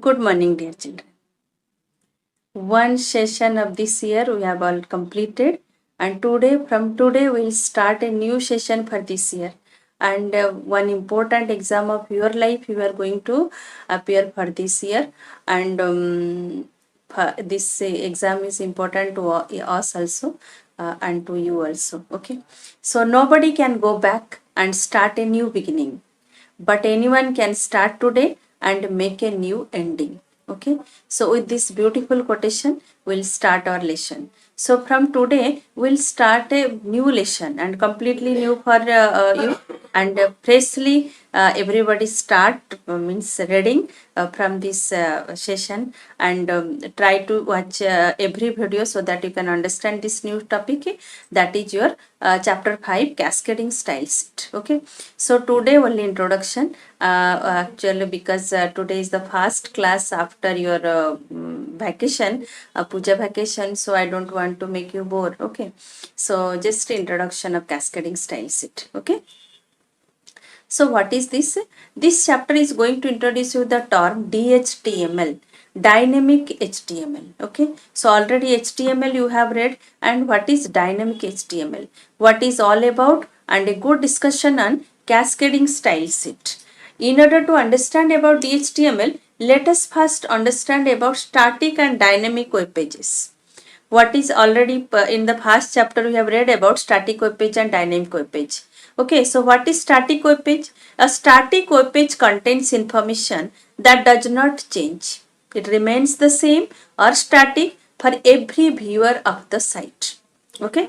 Good morning, dear children. One session of this year we have all completed, and from today, we'll start a new session for this year. And one important exam of your life you are going to appear for this year, and this exam is important to us also and to you also. Okay, so nobody can go back and start a new beginning, but anyone can start today and make a new ending. Okay, so with this beautiful quotation we'll start our lesson. So from today we'll start a new lesson and completely new for you, and freshly everybody start means reading from this session, and try to watch every video so that you can understand this new topic, that is your chapter 5, cascading style sheet. Okay, so today only introduction, actually, because today is the first class after your vacation, puja vacation, so I don't want to make you bored. Okay, so just introduction of cascading style sheet. Okay, so what is this? This chapter is going to introduce you the term DHTML, dynamic HTML. Okay, so already HTML you have read, and what is dynamic HTML, what is all about, and a good discussion on cascading style sheet. In order to understand about DHTML, let us first understand about static and dynamic web pages. What is already in the first chapter we have read about static web page and dynamic web page. Okay, so what is static web page? A static web page contains information that does not change. It remains the same or static for every viewer of the site. Okay,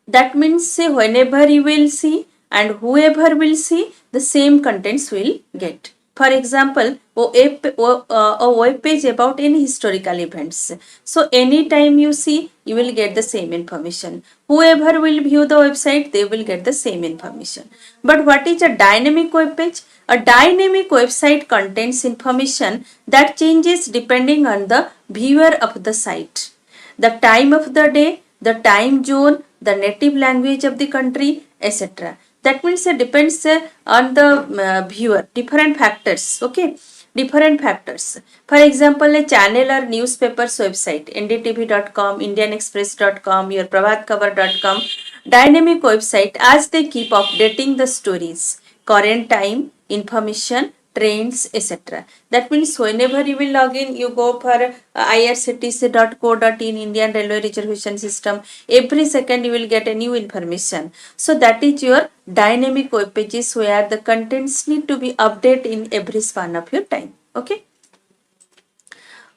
that means say whenever you will see and whoever will see, the same contents will get. For example, a web page about any historical events. So anytime you see, you will get the same information. Whoever will view the website, they will get the same information. But what is a dynamic web page? A dynamic website contains information that changes depending on the viewer of the site, the time of the day, the time zone, the native language of the country, etc. That means it depends on the viewer, different factors. Okay, different factors. For example, a channel or newspaper's website, ndtv.com, indianexpress.com, your pravatcover.com, dynamic website, as they keep updating the stories, current time, information, trains, etc. That means whenever you will log in, you go for irctc.co.in, Indian Railway Reservation System. Every second you will get a new information. So that is your dynamic web pages where the contents need to be updated in every span of your time. Okay.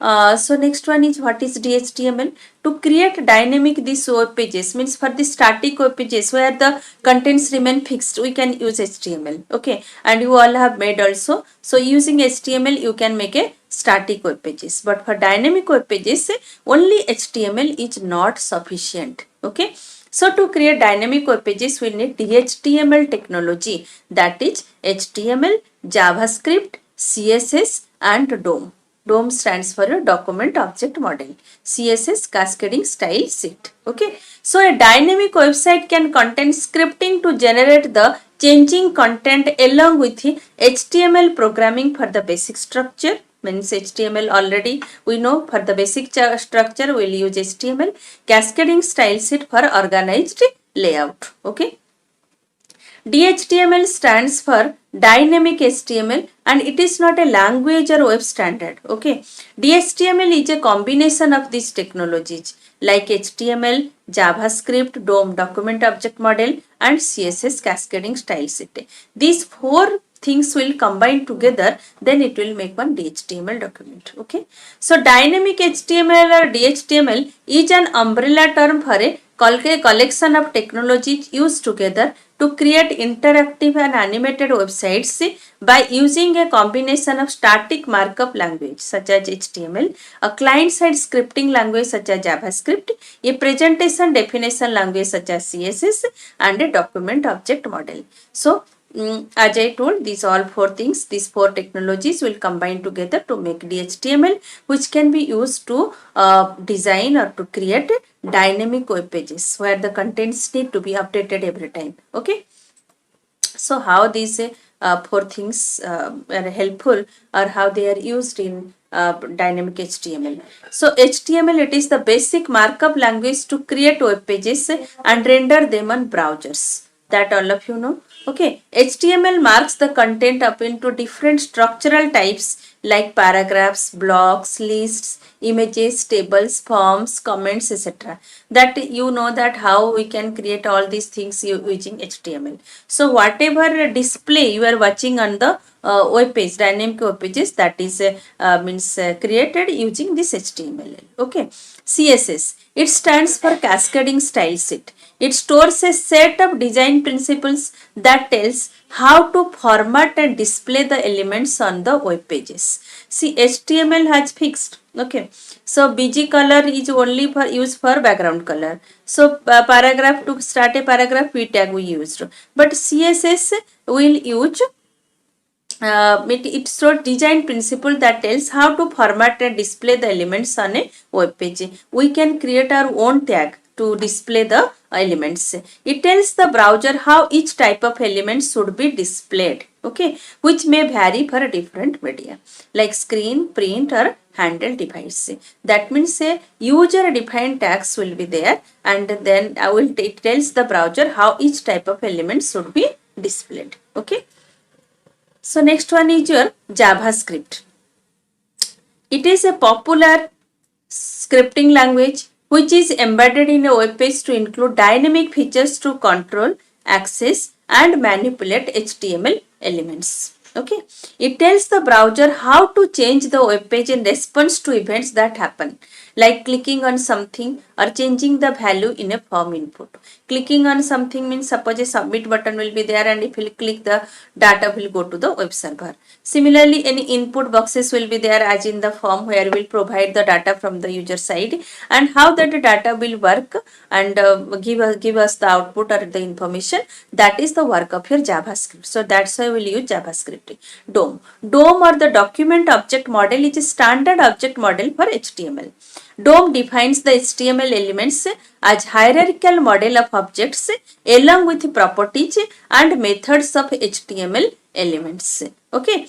So next one is what is DHTML. To create dynamic these web pages, means for the static web pages where the contents remain fixed, we can use HTML. Okay, and you all have made also. So using HTML you can make a static web pages, but for dynamic web pages only HTML is not sufficient. Okay, so to create dynamic web pages we need DHTML technology, that is HTML, JavaScript, CSS and DOM. DOM stands for a document object model. CSS, cascading style sheet. Okay. So a dynamic website can contain scripting to generate the changing content along with the HTML programming for the basic structure. Means HTML already we know, for the basic structure we will use HTML. Cascading style sheet for organized layout. Okay. DHTML stands for Dynamic HTML, and it is not a language or web standard. Okay, DHTML is a combination of these technologies like HTML, JavaScript, DOM document object model, and CSS cascading style sheet. These four things will combine together, then it will make one DHTML document. Okay, so dynamic HTML or DHTML is an umbrella term for a collection of technologies used together to create interactive and animated websites by using a combination of static markup language such as HTML, a client-side scripting language such as JavaScript, a presentation definition language such as CSS, and a document object model. So, as I told, these all four things, these four technologies will combine together to make DHTML, which can be used to design or to create dynamic web pages where the contents need to be updated every time. Okay. So how these four things are helpful, or how they are used in dynamic HTML. So HTML, it is the basic markup language to create web pages and render them on browsers. That all of you know. Okay, HTML marks the content up into different structural types like paragraphs, blocks, lists, images, tables, forms, comments, etc. That you know that how we can create all these things using HTML. So whatever display you are watching on the web page, dynamic web pages, that is created using this HTML. Okay, CSS, it stands for cascading style sheet. It stores a set of design principles that tells how to format and display the elements on the web pages. See, HTML has fixed. Okay, so BG color is only for use for background color. So paragraph, to start a paragraph, p tag we used, but CSS will use it stores design principle that tells how to format and display the elements on a web page. We can create our own tag to display the elements. It tells the browser how each type of element should be displayed, okay, which may vary for a different media like screen, print, or handle device. That means a user defined tags will be there, and then it tells the browser how each type of element should be displayed. Okay. So next one is your JavaScript. It is a popular scripting language which is embedded in a web page to include dynamic features to control, access, and manipulate HTML elements. Okay, it tells the browser how to change the web page in response to events that happen, like clicking on something or changing the value in a form input. Clicking on something means suppose a submit button will be there, and if you click, the data will go to the web server. Similarly, any input boxes will be there as in the form where we will provide the data from the user side, and how that data will work and give us the output or the information. That is the work of your JavaScript. So that's why we'll use JavaScript. DOM. DOM, or the document object model, is a standard object model for HTML. DOM defines the HTML elements as hierarchical model of objects along with properties and methods of HTML elements. Okay.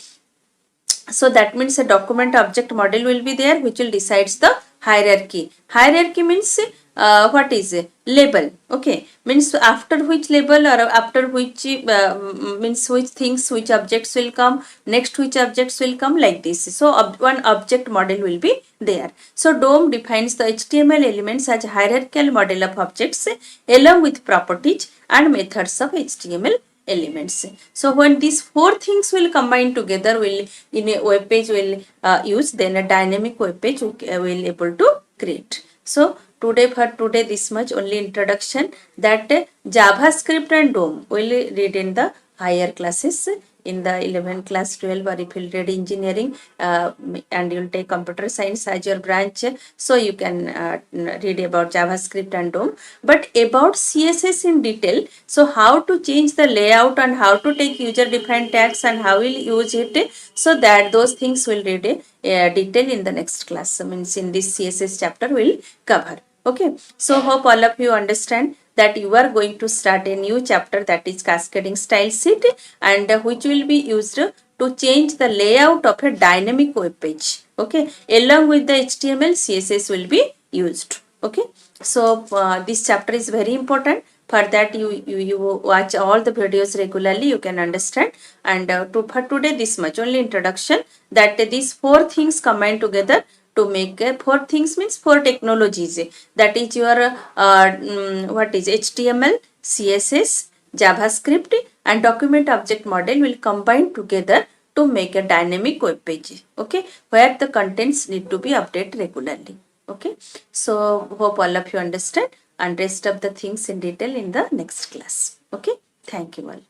So that means a document object model will be there which will decides the hierarchy. Hierarchy means what is label. Okay, means after which label or after which means which things, which objects will come, next which objects will come, like this. So one object model will be there. So DOM defines the HTML elements as a hierarchical model of objects along with properties and methods of HTML elements. So when these four things will combine together, will in a web page will use, then a dynamic web page will able to create. So for today this much only introduction, that JavaScript and DOM will read in the higher classes, in the 11th class, 12, or if you'll read engineering and you'll take computer science as your branch, so you can read about JavaScript and DOM. But about CSS in detail, so how to change the layout and how to take user defined tags and how we'll use it, so that those things will read detail in the next class. So means in this CSS chapter we'll cover. Okay, so hope all of you understand that you are going to start a new chapter, that is cascading style sheet, and which will be used to change the layout of a dynamic web page. Okay, along with the HTML, CSS will be used. Okay, so this chapter is very important. For that you watch all the videos regularly, you can understand. And for today this much only introduction, that these four things combine together to make four things means four technologies, that is your what is HTML, CSS, JavaScript, and document object model will combine together to make a dynamic web page. Okay, where the contents need to be updated regularly. Okay, so hope all of you understand, and rest of the things in detail in the next class. Okay, thank you all.